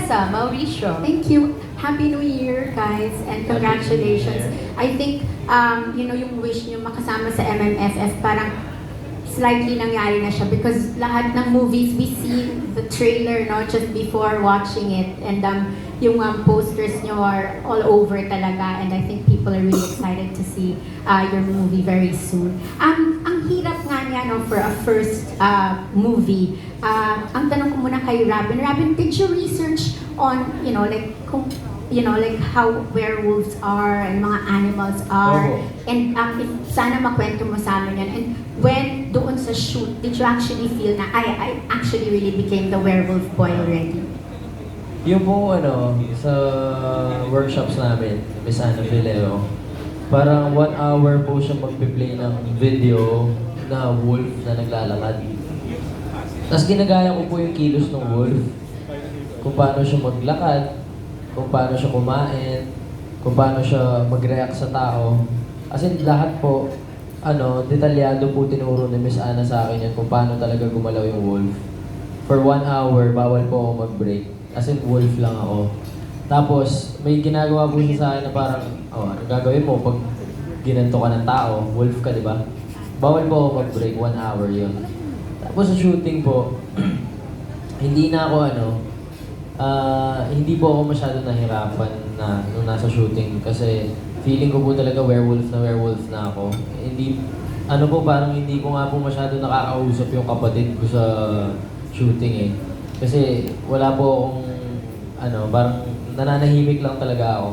Tessa Mauricio. Thank you. Happy New Year, guys, and congratulations. I think, yung wish niyo makasama sa MMFF, parang slightly nangyari na siya because lahat ng movies, we see the trailer, no, just before watching it, and yung posters niyo are all over talaga, and I think people are really excited to see your movie very soon. Ang hirap nga niya, no, for a first movie. Ang tanong ko muna kay Robin. Robin, did you research on, like how werewolves are and mga animals are? Oo. And if sana makwento mo sa amin yan. And when doon sa shoot, did you actually feel na I actually really became the werewolf boy already? Yung po sa workshops namin, Miss Ana Fileo, parang 1 hour po siya magpi-play ng video na wolf na naglalakad. Tapos ginagaya ko po yung kilos ng wolf, kung paano siya maglakad, kung paano siya kumain, kung paano siya mag-react sa tao. As in, lahat po, detalyado po tinuro ni Miss Ana sa akin yan kung paano talaga gumalaw yung wolf. For 1 hour, bawal po ako mag-break. As in, wolf lang ako. Tapos, may ginagawa po siya sa akin na parang, ano gagawin mo pag ginanto ka ng tao, wolf ka, di ba? Bawal po ako mag-break, 1 hour yun. Tapos sa shooting po, hindi na ako hindi po ako masyado nahirapan na nung nasa shooting kasi feeling ko po talaga werewolf na ako. Hindi, parang hindi ko nga po masyado nakakausap yung kapatid ko sa shooting eh. Kasi wala po akong, parang nananahimik lang talaga ako.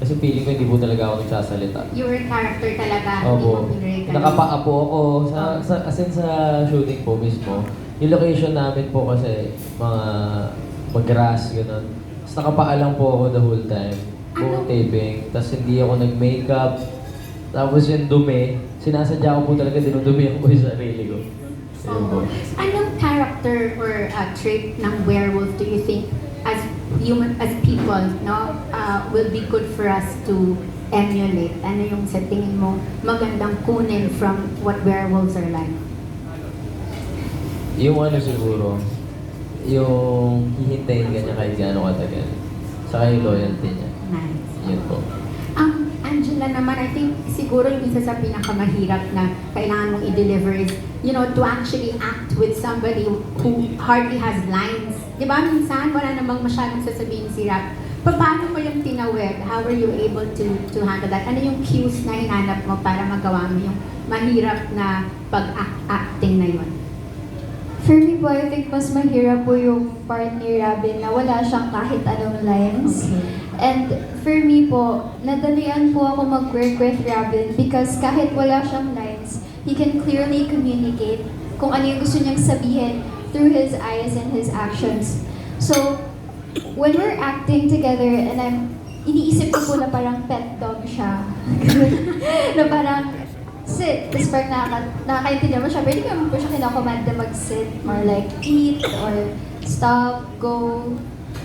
Kasi feeling ko hindi po talaga ako nagsasalita. You were character talaga. Opo. Hindi mo Nakapaa po ako as in sa shooting po mismo. Yung location namin po kasi mag-grass, gano'n. Tapos nakapaa lang po ako the whole time. Buong taping. Tapos hindi ako nag-makeup. Tapos yung dumi, sinasadya ko po talaga, dinudumihan ko yung sarili ko. Yun po. Anong character or trait ng werewolf do you think as people, no, will be good for us to emulate? Ano yung sa tingin mo magandang kunin from what werewolves are like? Yung siguro, yung hihintayin ka niya kahit gaano katagal. Saka yung loyalty niya. Nice. Yun po. Angela naman, I think siguro yung isa sa pinakamahirap na kailangan mong i-deliver is, to actually act with somebody who hardly has lines. Di ba, minsan wala namang masyadong sasabihin si Rap. Paano mo yung tinawid? How were you able to handle that? Ano yung cues na hinanap mo para magawa mo yung mahirap na pag-acting na yun? For me po, I think mas mahirap po yung part ni Robin na wala siyang kahit anong lines. And for me po, nadalian po ako mag-work with Robin because kahit wala siyang lines, he can clearly communicate kung ano yung gusto niyang sabihin through his eyes and his actions. So, when we're acting together and iniisip ko po na parang pet dog siya. Na parang, sit. Tapos parang nakakaintindihan mo siya. Pero hindi ko naman po siya kinakomand na mag-sit or like eat or stop, go.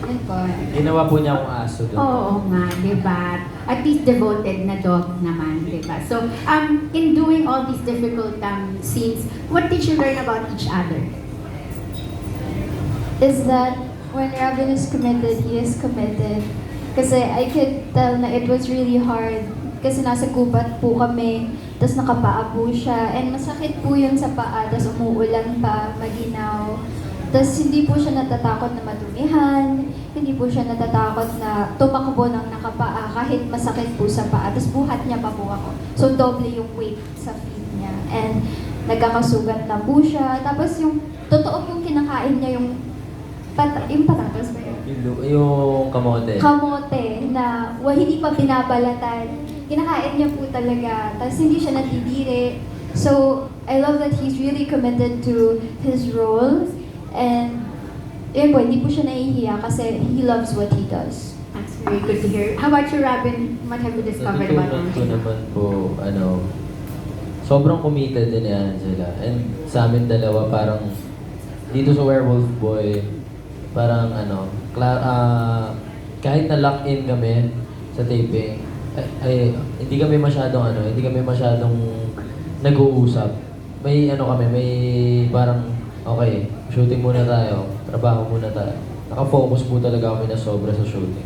Yun po. Ginawa po niya akong aso doon. Oo nga, di ba? At least devoted na dog naman, di ba? So, in doing all these difficult scenes, what did you learn about each other? Is that when Robin is committed, he is committed. Kasi I could tell na it was really hard. Kasi nasa gubat po kami, tapos nakapaa po siya. And masakit po yun sa paa, tapos umuulan pa, maginaw. Tapos hindi po siya natatakot na madumihan, hindi po siya natatakot na tumakbo ng nakapaa kahit masakit po sa paa. Tapos buhat niya pa po ako. So doble yung weight sa feet niya. And nagkakasugat na po siya. Tapos yung totoo pong kinakain niya yung patatas ba yun? Yung kamote. Kamote na hindi pa binabalatan. Kinakain niya po talaga. Tapos hindi siya natidiri. So, I love that he's really committed to his role. And, yun po, hindi po siya nahihiya kasi he loves what he does. That's very good to hear. How about you, Robin? What have you discovered about Natutunan ko Angela? naman po, sobrang committed din ni Angela. And sa amin dalawa, parang dito sa Werewolf Boy, parang kahit na lock-in kami sa taping, hindi kami masyadong nag-uusap. May may parang, okay, shooting muna tayo, trabaho muna tayo. nakafocus po talaga kami na sobra sa shooting.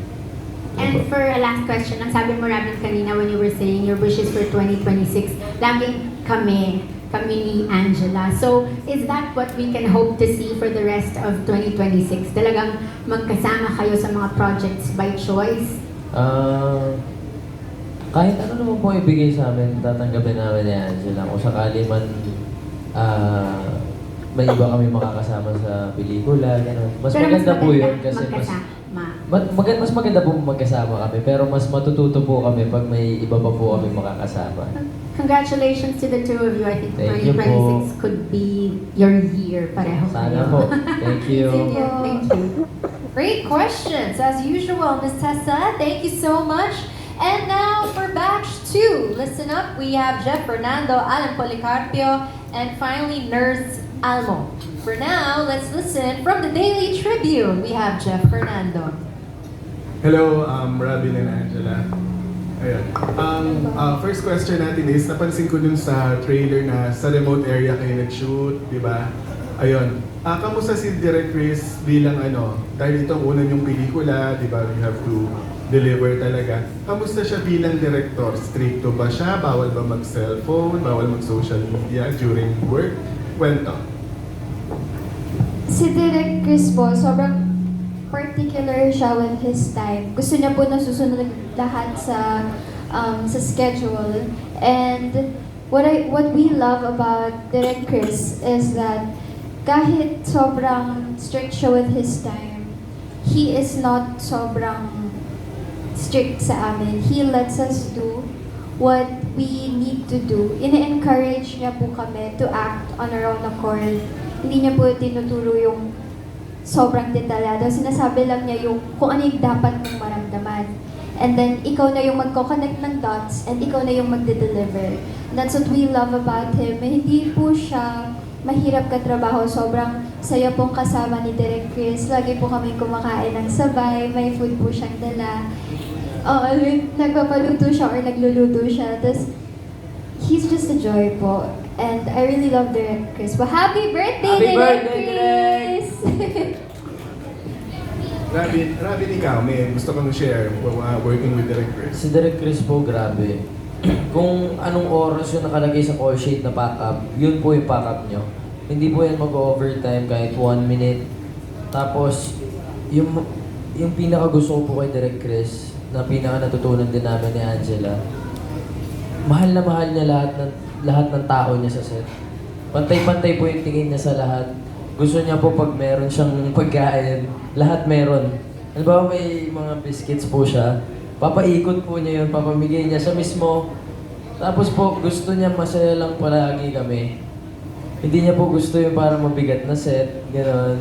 And for a last question, ang sabi mo, Robin, kanina when you were saying your wishes for 2026, laging kami ni Angela. So, is that what we can hope to see for the rest of 2026? Talagang magkasama kayo sa mga projects by choice? Kahit ano naman po ibigay sa amin, tatanggapin namin ni Angela. Kung sakali man may iba kami makakasama sa pelikula, gano'n. Mas Pero maganda po yun kasi magkasama. mas maganda po magkasama kami, pero mas matututo po kami pag may iba pa po kami makakasama. Congratulations to the two of you. I think Thank you 2026 po. could be your year. Pareho Sana kayo. po. Thank you. Thank you. Great questions, as usual, Ms. Tessa. Thank you so much. And now for batch 2. Listen up, we have Jeff Fernando, Alan Policarpio, and finally Nurse Almo. For now, let's listen from the Daily Tribune. We have Jeff Fernando. Hello, Robin and Angela. Ayun. First question natin is, napansin ko dun sa trailer na sa remote area kayo nag-shoot, di ba? Ayun. Kamusta si Direk Chris bilang dahil ito ang una niyong pelikula, di ba? You have to deliver talaga. Kamusta siya bilang director? Stricto ba siya? Bawal ba mag-cellphone? Bawal mag-social media during work? Kwento. Si Direk Chris po, sobrang particular siya with his time. Gusto niya po nasusunod lahat sa schedule. And what we love about Direk Chris is that kahit sobrang strict siya with his time, he is not sobrang strict sa amin. He lets us do what we need to do. Ine-encourage niya po kami to act on our own accord. Hindi niya po tinuturo yung sobrang detalyado. Sinasabi lang niya yung kung ano yung dapat mong maramdaman. And then, ikaw na yung magko-connect ng dots and ikaw na yung magde-deliver. That's what we love about him. Hindi po siya mahirap katrabaho. Sobrang saya pong kasama ni Direk Chris. Lagi po kami kumakain ng sabay. May food po siyang dala. Nagpapaluto siya or nagluluto siya. Tapos, he's just a joy po. And I really love Direk Chris. Well, happy birthday, Happy Direk birthday, Chris! Robin, ikaw, may gusto kong share working with Direk Chris. Si Direk Chris po, grabe. Kung anong oras yung nakalagay sa call sheet na pack-up, yun po yung pack-up nyo. Hindi po yan mag-overtime kahit 1 minute. Tapos, yung pinaka-gusto ko po kay Direk Chris, na pinaka-natutunan din namin ni Angela, mahal na mahal niya lahat ng tao niya sa set. Pantay-pantay po yung tingin niya sa lahat. Gusto niya po pag meron siyang pagkain, lahat meron. Halimbawa may mga biscuits po siya, papaikot po niya yun, papamigay niya siya mismo. Tapos po, gusto niya masaya lang palagi kami. Hindi niya po gusto yung parang mabigat na set, gano'n.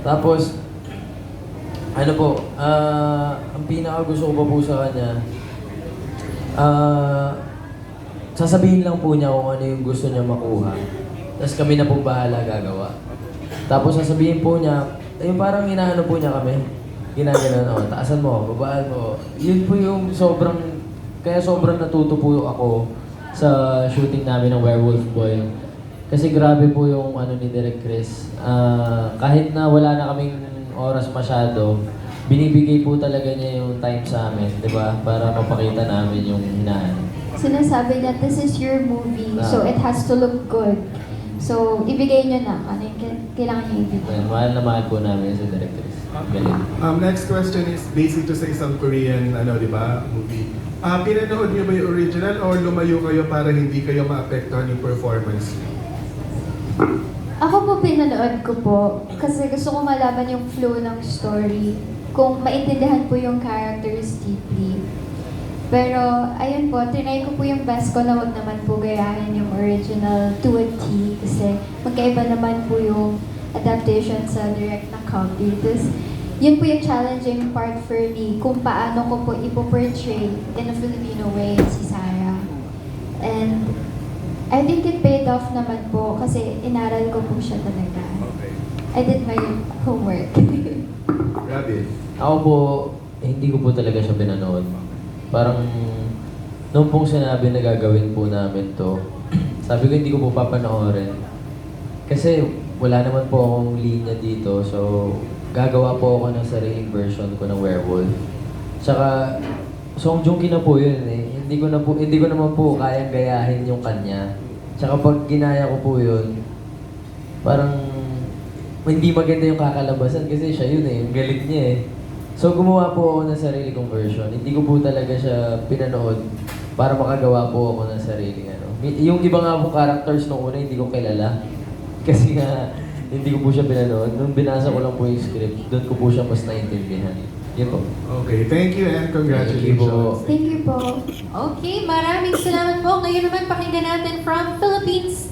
Tapos, ang pinaka-gusto ko pa po sa kanya, sasabihin lang po niya kung ano yung gusto niya makuha. Tapos kami na po bahala gagawa. Tapos sasabihin po niya, yung parang inaano po niya kami. Ginaganon, taasan mo, babaan mo. Yun po yung kaya sobrang natuto po ako sa shooting namin ng Werewolf Boy. Kasi grabe po yung ni Direk Chris. Kahit na wala na kaming oras masyado, binibigay po talaga niya yung time sa amin, di ba? Para mapakita namin yung hinahanap. Sinasabi niya, this is your movie, so it has to look good. So, ibigay niyo na ano yung kailangan niyo ibigay. Ayan, mahal na mahal po namin si Direk Chris. Galing. Next question is based to sa isang Korean di ba, movie. Pinanood niyo ba yung original or lumayo kayo para hindi kayo maapektuhan yung performance niyo? Ako po pinanood ko po kasi gusto ko malaman yung flow ng story. Kung maintindihan po yung characters deeply. Pero, ayun po, trinay ko po yung best ko na wag naman po gayahin yung original to a T kasi magkaiba naman po yung adaptation sa direct na copy. Tapos, yun po yung challenging part for me kung paano ko po ipoportray in a Filipino way si Sarah. And I think it paid off naman po kasi inaral ko po siya talaga. Okay. I did my homework. Robin. Ako po, hindi ko po talaga siya pinanood. Parang, noong pong sinabi na gagawin po namin to, sabi ko hindi ko po papanoorin. Kasi wala naman po akong linya dito, so gagawa po ako ng sariling version ko ng werewolf. Tsaka, Song Joong Ki na po yun eh. Hindi ko naman po kayang gayahin yung kanya. Tsaka pag ginaya ko po yun, parang hindi maganda yung kakalabasan kasi siya yun eh, yung galit niya eh. So gumawa po ako ng sarili kong version. Hindi ko po talaga siya pinanood para makagawa po ako ng sariling ano. Yung iba nga po characters nung una hindi ko kilala. Kasi nga hindi ko po siya pinanood. Nung binasa ko lang po yung script, doon ko po siya mas naintindihan. Yun po. Okay, thank you and congratulations. Thank you po. Okay, maraming salamat po. Ngayon naman pakinggan natin from Philippines